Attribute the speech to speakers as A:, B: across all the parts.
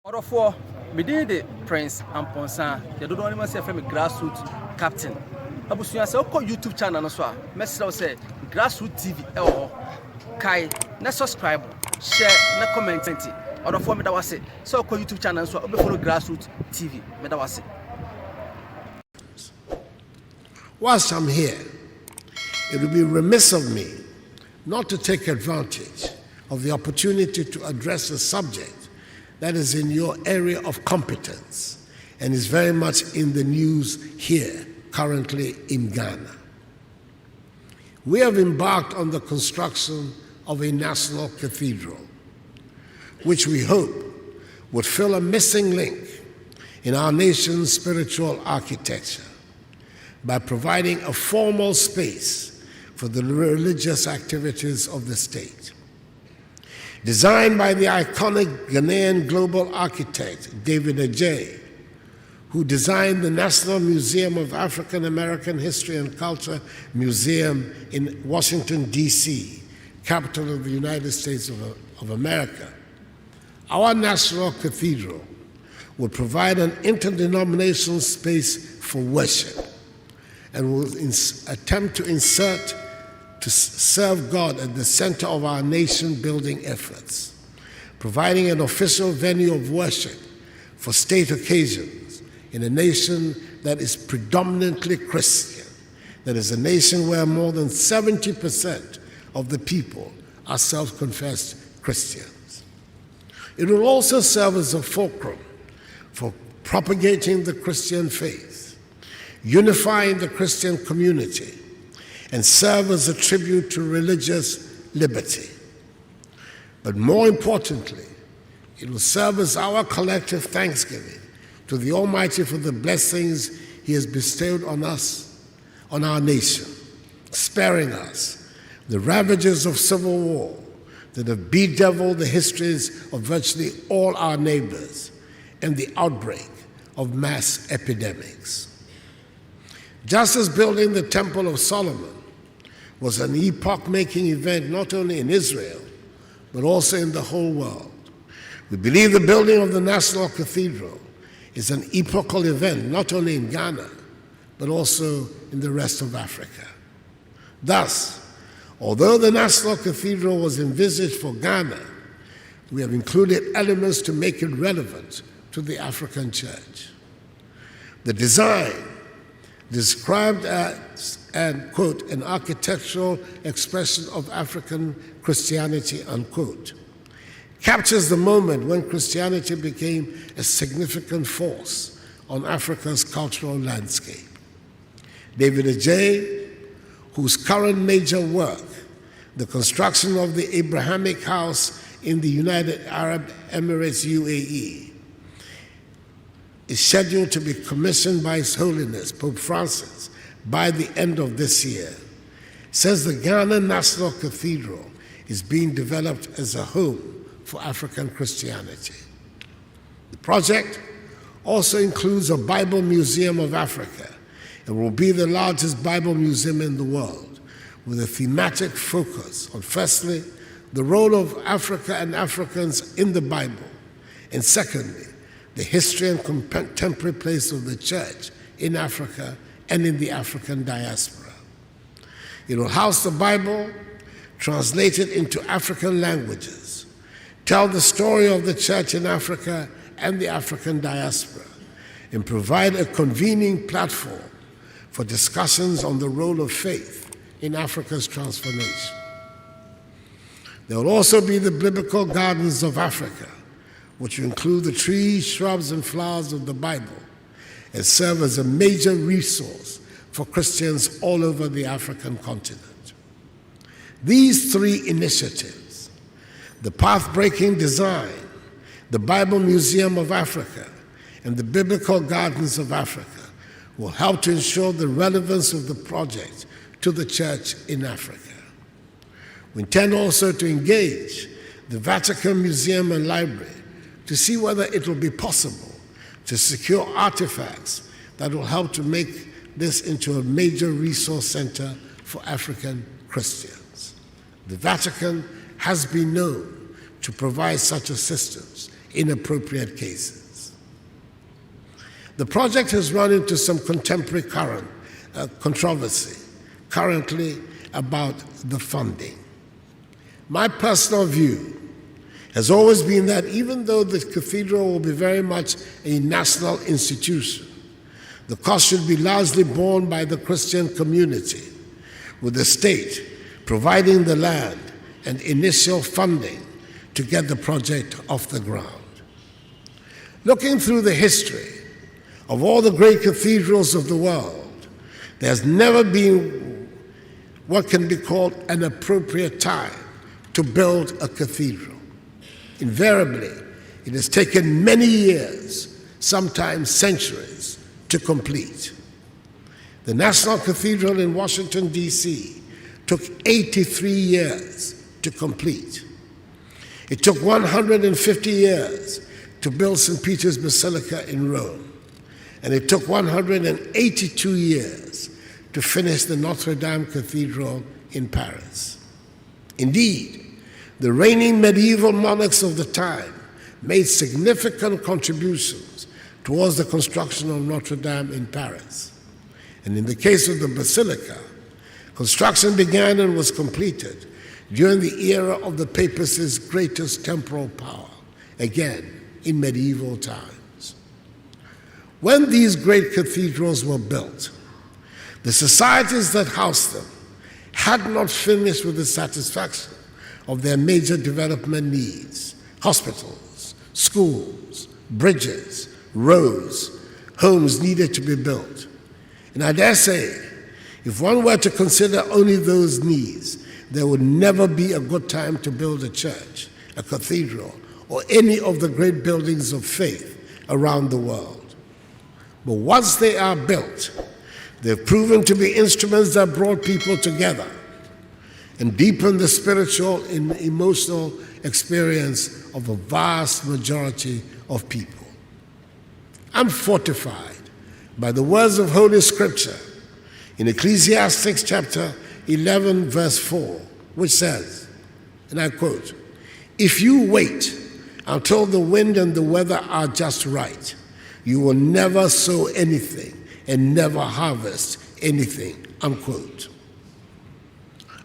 A: Orofo, me the Prince Amponsa, the don't want to say from grassroots captain. Abusuya say oko YouTube channel no so a mesra say grassroots TV kai na subscribe, share na comment. Orofo me da wase say oko YouTube channel so obe follow grassroots TV me da wase.
B: Whilst I'm here, it would be remiss of me not to take advantage of the opportunity to address a subject that is in your area of competence and is very much in the news here, currently in Ghana. We have embarked on the construction of a national cathedral, which we hope would fill a missing link in our nation's spiritual architecture by providing a formal space for the religious activities of the state. Designed by the iconic Ghanaian global architect, David Addo, who designed the National Museum of African American History and Culture Museum in Washington, D.C., capital of the United States of America. Our national cathedral will provide an interdenominational space for worship and will attempt to serve God at the center of our nation-building efforts, providing an official venue of worship for state occasions in a nation that is predominantly Christian, that is a nation where more than 70% of the people are self-confessed Christians. It will also serve as a fulcrum for propagating the Christian faith, unifying the Christian community, and serve as a tribute to religious liberty. But more importantly, it will serve as our collective thanksgiving to the Almighty for the blessings He has bestowed on us, on our nation, sparing us the ravages of civil war that have bedeviled the histories of virtually all our neighbors and the outbreak of mass epidemics. Just as building the Temple of Solomon was an epoch-making event not only in Israel, but also in the whole world, we believe the building of the National Cathedral is an epochal event not only in Ghana, but also in the rest of Africa. Thus, although the National Cathedral was envisaged for Ghana, we have included elements to make it relevant to the African Church. The design, described as, and quote, an architectural expression of African Christianity, unquote, captures the moment when Christianity became a significant force on Africa's cultural landscape. David Addo, whose current major work, the construction of the Abrahamic House in the United Arab Emirates, UAE, is scheduled to be commissioned by His Holiness Pope Francis by the end of this year, says the Ghana National Cathedral is being developed as a home for African Christianity. The project also includes a Bible Museum of Africa and will be the largest Bible museum in the world, with a thematic focus on, firstly, the role of Africa and Africans in the Bible, and secondly, the history and contemporary place of the church in Africa and in the African diaspora. It will house the Bible, translated into African languages, tell the story of the church in Africa and the African diaspora, and provide a convening platform for discussions on the role of faith in Africa's transformation. There will also be the Biblical Gardens of Africa, which include the trees, shrubs, and flowers of the Bible, and serve as a major resource for Christians all over the African continent. These three initiatives, the path-breaking design, the Bible Museum of Africa, and the Biblical Gardens of Africa, will help to ensure the relevance of the project to the church in Africa. We intend also to engage the Vatican Museum and Library to see whether it will be possible to secure artifacts that will help to make this into a major resource center for African Christians. The Vatican has been known to provide such assistance inappropriate cases. The project has run into some contemporary controversy currently about the funding. My personal view has always been that even though the cathedral will be very much a national institution, the cost should be largely borne by the Christian community, with the state providing the land and initial funding to get the project off the ground. Looking through the history of all the great cathedrals of the world, there's never been what can be called an appropriate time to build a cathedral. Invariably, it has taken many years, sometimes centuries, to complete. The National Cathedral in Washington, D.C. took 83 years to complete. It took 150 years to build St. Peter's Basilica in Rome, and it took 182 years to finish the Notre Dame Cathedral in Paris. Indeed, the reigning medieval monarchs of the time made significant contributions towards the construction of Notre Dame in Paris. And in the case of the Basilica, construction began and was completed during the era of the papacy's greatest temporal power, again in medieval times. When these great cathedrals were built, the societies that housed them had not finished with the satisfaction of their major development needs: hospitals, schools, bridges, roads, homes needed to be built. And I dare say, if one were to consider only those needs, there would never be a good time to build a church, a cathedral, or any of the great buildings of faith around the world. But once they are built, they've proven to be instruments that brought people together and deepened the spiritual and emotional experience of a vast majority of people. I'm fortified by the words of Holy Scripture in Ecclesiastes chapter 11, verse 4, which says, and I quote, "If you wait until the wind and the weather are just right, you will never sow anything and never harvest anything," unquote.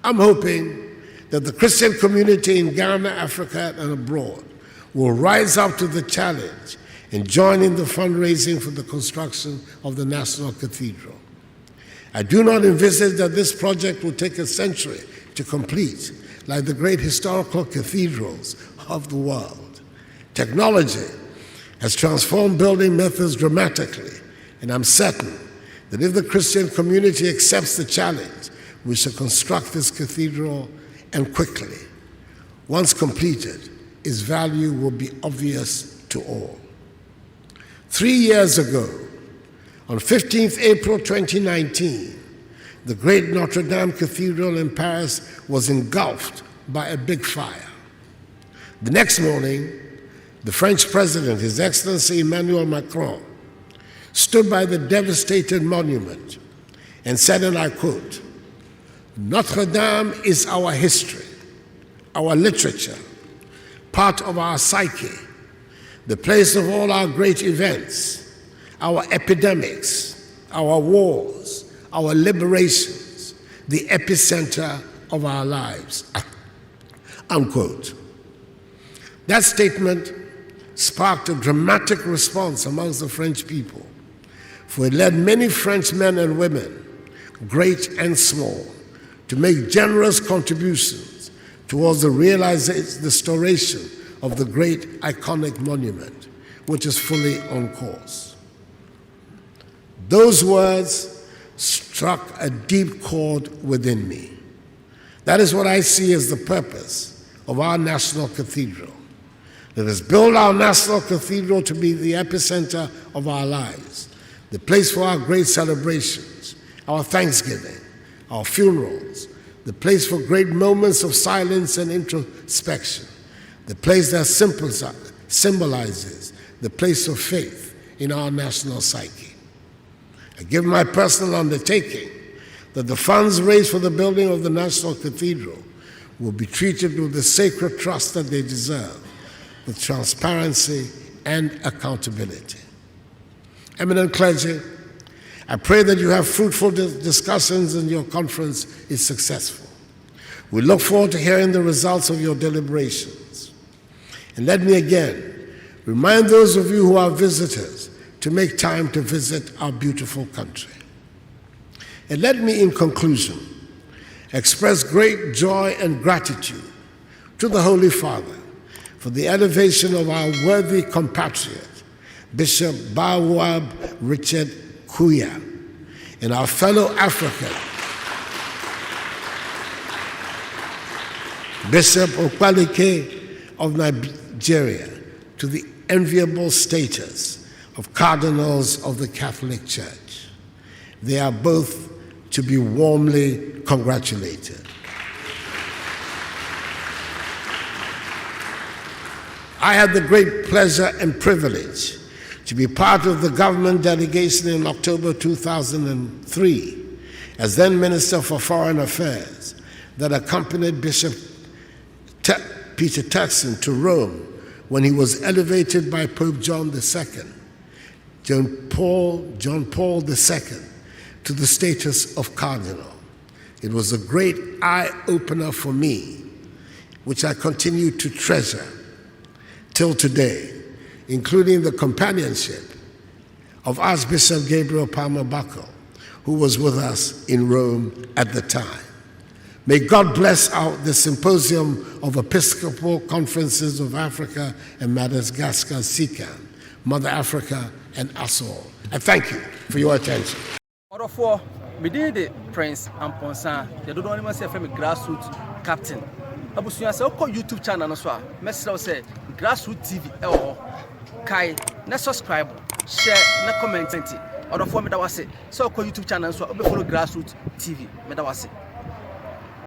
B: I'm hoping that the Christian community in Ghana, Africa, and abroad will rise up to the challenge and join in the fundraising for the construction of the National Cathedral. I do not envisage that this project will take a century to complete, like the great historical cathedrals of the world. Technology has transformed building methods dramatically, and I'm certain that if the Christian community accepts the challenge, we shall construct this cathedral, and quickly. Once completed, its value will be obvious to all. 3 years ago, on 15th April 2019, the great Notre Dame Cathedral in Paris was engulfed by a big fire. The next morning, the French president, His Excellency Emmanuel Macron, stood by the devastated monument and said, and I quote, "Notre Dame is our history, our literature, part of our psyche, the place of all our great events, our epidemics, our wars, our liberations, the epicenter of our lives," unquote. That statement sparked a dramatic response amongst the French people, for it led many French men and women, great and small, to make generous contributions towards the restoration of the great iconic monument, which is fully on course. Those words struck a deep chord within me. That is what I see as the purpose of our National Cathedral. Let us build our National Cathedral to be the epicenter of our lives, the place for our great celebrations, our Thanksgiving, our funerals, the place for great moments of silence and introspection, the place that symbolizes the place of faith in our national psyche. I give my personal undertaking that the funds raised for the building of the National Cathedral will be treated with the sacred trust that they deserve with transparency and accountability. Eminent clergy, I pray that you have fruitful discussions and your conference is successful. We look forward to hearing the results of your deliberations. And let me again remind those of you who are visitors to make time to visit our beautiful country. And let me, in conclusion, express great joy and gratitude to the Holy Father for the elevation of our worthy compatriot, Bishop Bawab Richard Kuya, and our fellow African, Bishop Okpalike of Nigeria, to the enviable status of cardinals of the Catholic Church. They are both to be warmly congratulated. I had the great pleasure and privilege to be part of the government delegation in October 2003 as then Minister for Foreign Affairs that accompanied Bishop Peter Turkson to Rome when he was elevated by Pope John II, John Paul II, to the status of cardinal. It was a great eye-opener for me, which I continue to treasure till today, including the companionship of Archbishop Gabriel Palmer Buckle, who was with us in Rome at the time. May God bless the Symposium of Episcopal Conferences of Africa and Madagascar, SICAM, Mother Africa, and us all. I thank you for your attention.
A: Order for me the Prince Amponsa, the don't want to say grassroots captain. Abusuya say okọ YouTube channel no so a mesrɛ say grassroots TV kai na subscribe share na comment order for me da wase so okọ YouTube channel so obe follow grassroots TV me da wase.